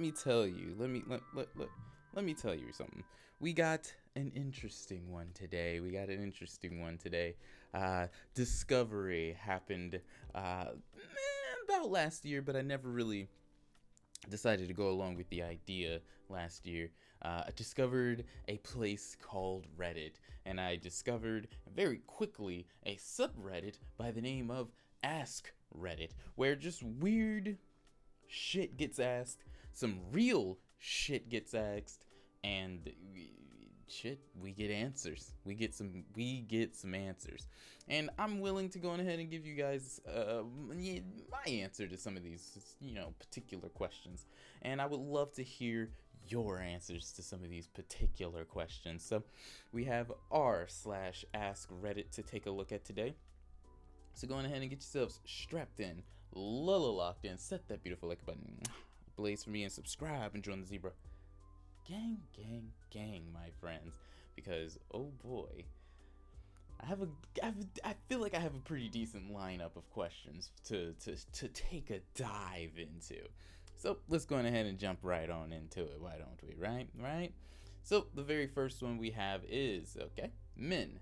me tell you. Let me tell you something. We got an interesting one today. Discovery happened about last year, but I never really decided to go along with the idea last year. I discovered a place called Reddit, and I discovered very quickly a subreddit by the name of AskReddit, where just weird shit gets asked, some real shit gets asked, and we get answers. We get some answers. And I'm willing to go ahead and give you guys my answer to some of these, particular questions. And I would love to hear your answers to some of these particular questions. So we have r/AskReddit to take a look at today. So go on ahead and get yourselves strapped in, locked in, set that beautiful like button, blaze for me, and subscribe and join the Zebra gang, my friends. Because oh boy, I feel like I have a pretty decent lineup of questions to take a dive into. So let's go ahead and jump right on into it. Why don't we? Right. So the very first one we have is men.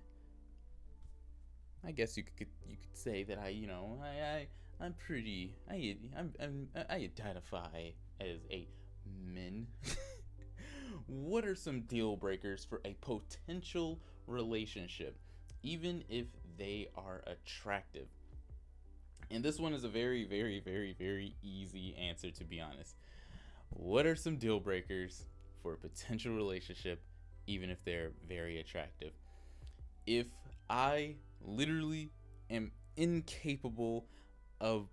I guess you could say that I identify as a min. What are some deal breakers for a potential relationship, even if they are attractive? And this one is a very, very, very, very easy answer, to be honest. What are some deal breakers for a potential relationship, even if they're very attractive? If I literally am incapable of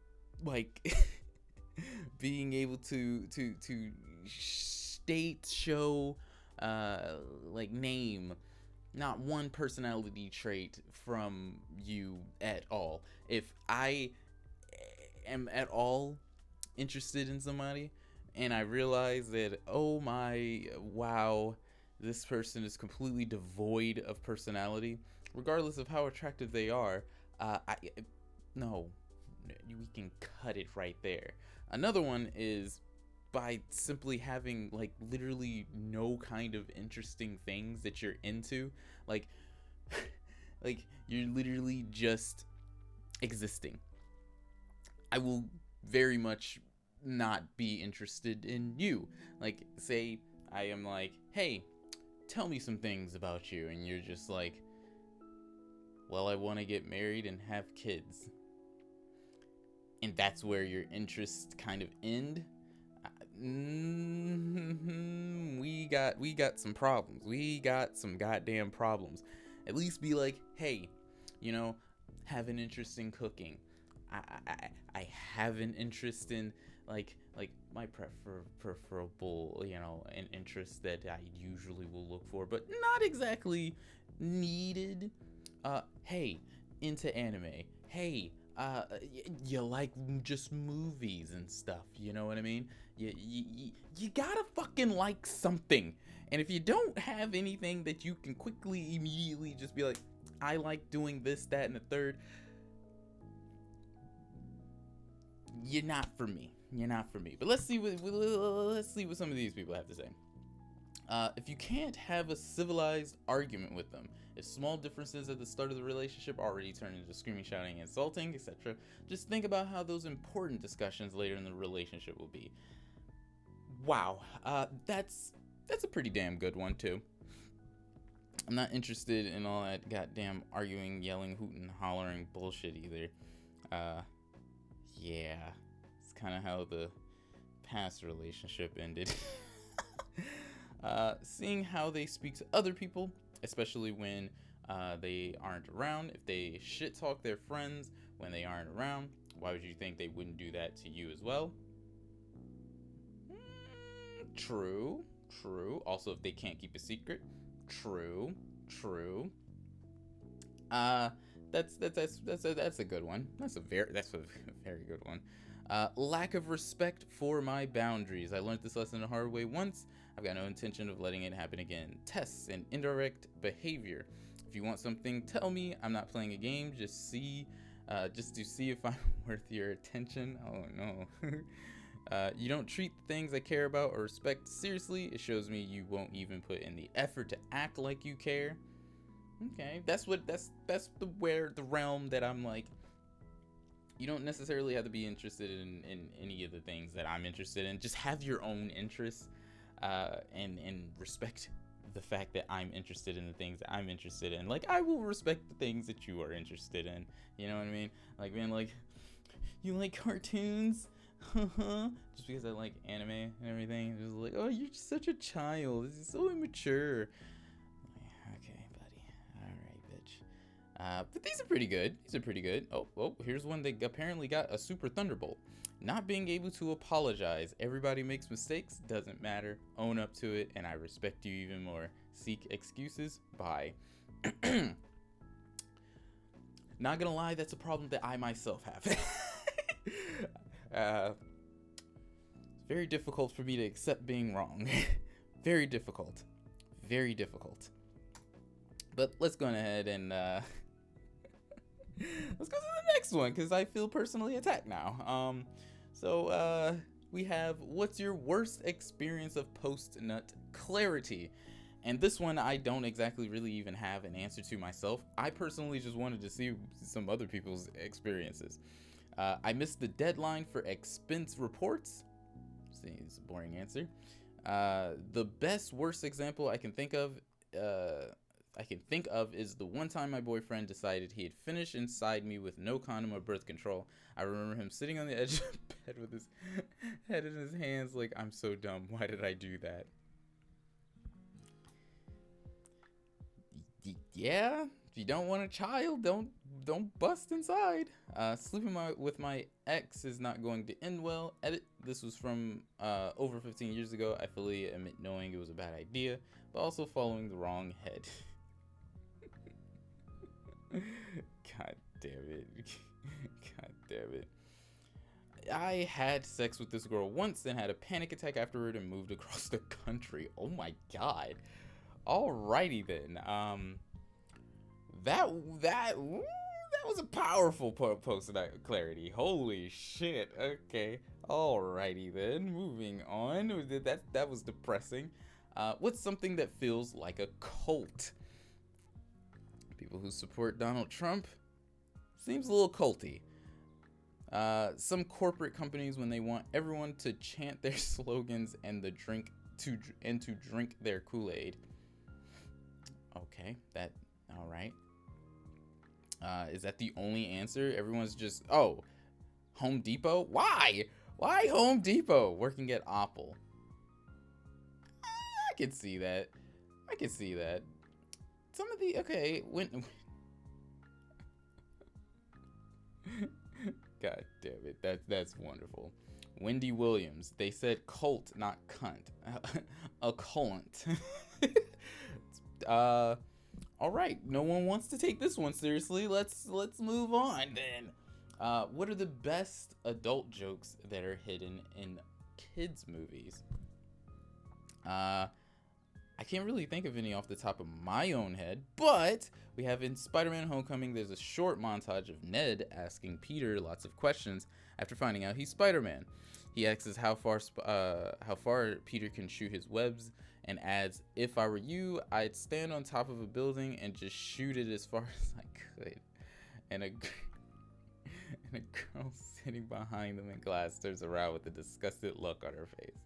being able to name not one personality trait from you at all. If I am at all interested in somebody and I realize that, oh my, wow, this person is completely devoid of personality, regardless of how attractive they are, no, we can cut it right there. Another one is by simply having literally no kind of interesting things that you're into, like you're literally just existing. I will very much not be interested in you. Like, say I am like, hey, tell me some things about you, and you're just like, well, I want to get married and have kids. And that's where your interests kind of end. We got some problems. We got some goddamn problems. At least be like, hey, have an interest in cooking. I have an interest in like my preferable, an interest that I usually will look for, but not exactly needed. Hey, into anime. Hey, you like just movies and stuff, you know what I mean? You gotta fucking like something. And if you don't have anything that you can quickly, immediately just be like, I like doing this, that, and the third, you're not for me. But let's see what some of these people have to say. If you can't have a civilized argument with them, if small differences at the start of the relationship already turn into screaming, shouting, insulting, etc., just think about how those important discussions later in the relationship will be. Wow, that's a pretty damn good one too. I'm not interested in all that goddamn arguing, yelling, hooting, hollering bullshit either. Yeah, it's kind of how the past relationship ended. Seeing how they speak to other people, especially when they aren't around. If they shit talk their friends when they aren't around, why would you think they wouldn't do that to you as well? True. Also, if they can't keep a secret, true. That's a good one. That's a very good one. Lack of respect for my boundaries. I learned this lesson the hard way once. I've got no intention of letting it happen again. Tests and indirect behavior. If you want something, tell me. I'm not playing a game. Just to see if I'm worth your attention. Oh no. You don't treat the things I care about or respect seriously. It shows me you won't even put in the effort to act like you care. Okay, that's the realm that I'm like, you don't necessarily have to be interested in any of the things that I'm interested in. Just have your own interests, and respect the fact that I'm interested in the things that I'm interested in. Like, I will respect the things that you are interested in. You know what I mean? Like, man, like, you like cartoons? Just because I like anime and everything. Just like, oh, you're just such a child. This is so immature. Okay, buddy. All right, bitch. But these are pretty good. These are pretty good. Oh, here's one that apparently got a super thunderbolt. Not being able to apologize. Everybody makes mistakes. Doesn't matter. Own up to it, and I respect you even more. Seek excuses. Bye. Not gonna lie, that's a problem that I myself have. It's very difficult for me to accept being wrong. Very difficult. Very difficult. But let's go ahead and let's go to the next one, because I feel personally attacked now. So we have, what's your worst experience of post-nut clarity? And this one I don't exactly really even have an answer to myself. I personally just wanted to see some other people's experiences. I missed the deadline for expense reports. See, it's a boring answer. The best worst example I can think of is the one time my boyfriend decided he had finished inside me with no condom or birth control. I remember him sitting on the edge of the bed with his head in his hands like, I'm so dumb. Why did I do that? Yeah, if you don't want a child, don't bust inside. Sleeping with my ex is not going to end well. Edit. This was from over 15 years ago. I fully admit knowing it was a bad idea, but also following the wrong head. God damn it. God damn it. I had sex with this girl once and had a panic attack afterward and moved across the country. Oh my god. Alrighty then. That was a powerful post of clarity. Holy shit. Okay. Alrighty then. Moving on. That was depressing. What's something that feels like a cult? People who support Donald Trump. Seems a little culty. Some corporate companies, when they want everyone to chant their slogans and to drink their Kool-Aid. Okay, all right. Is that the only answer? Everyone's just, oh, Home Depot? Why? Why Home Depot? Working at Apple. I can see that. Some of the, okay, when God damn it, that's wonderful. Wendy Williams, they said cult, not cunt. A cunt. All right, no one wants to take this one seriously. Let's move on then. What are the best adult jokes that are hidden in kids movies? I can't really think of any off the top of my own head, but we have in Spider-Man Homecoming, there's a short montage of Ned asking Peter lots of questions after finding out he's Spider-Man. He asks how far Peter can shoot his webs, and adds, if I were you, I'd stand on top of a building and just shoot it as far as I could. And a girl sitting behind them in glass turns around with a disgusted look on her face.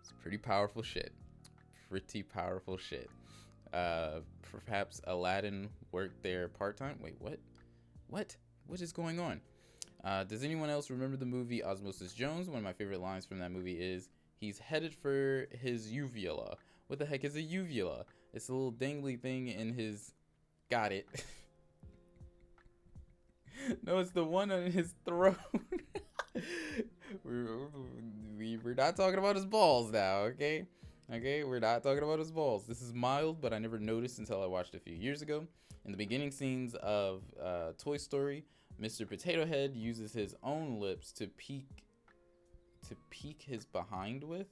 It's pretty powerful shit. Perhaps Aladdin worked there part-time? Wait, what? What is going on? Does anyone else remember the movie Osmosis Jones? One of my favorite lines from that movie is, he's headed for his uvula. What the heck is a uvula? It's a little dangly thing in his... Got it. No, it's the one on his throat. We're not talking about his balls now, okay? Okay, we're not talking about his balls. This is mild, but I never noticed until I watched it a few years ago. In the beginning scenes of Toy Story, Mr. Potato Head uses his own lips to pick his behind with.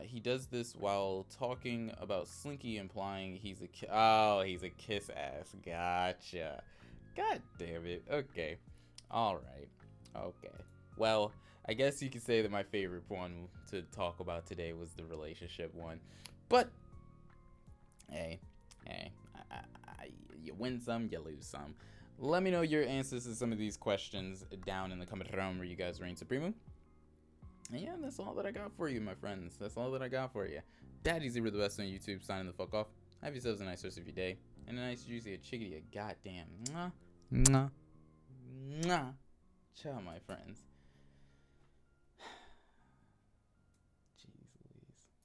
He does this while talking about Slinky, implying he's a kiss ass. Gotcha. God damn it. Okay. All right. Okay. Well, I guess you could say that my favorite one to talk about today was the relationship one. But hey, you win some, you lose some. Let me know your answers to some of these questions down in the comment room where you guys reign supreme. And yeah, that's all that I got for you, my friends. That's all that I got for you. Daddy Zebra, the best on YouTube, signing the fuck off. Have yourselves a nice rest of your day. And a nice juicy chickadee, a goddamn mwah, mwah, mwah. Ciao, my friends.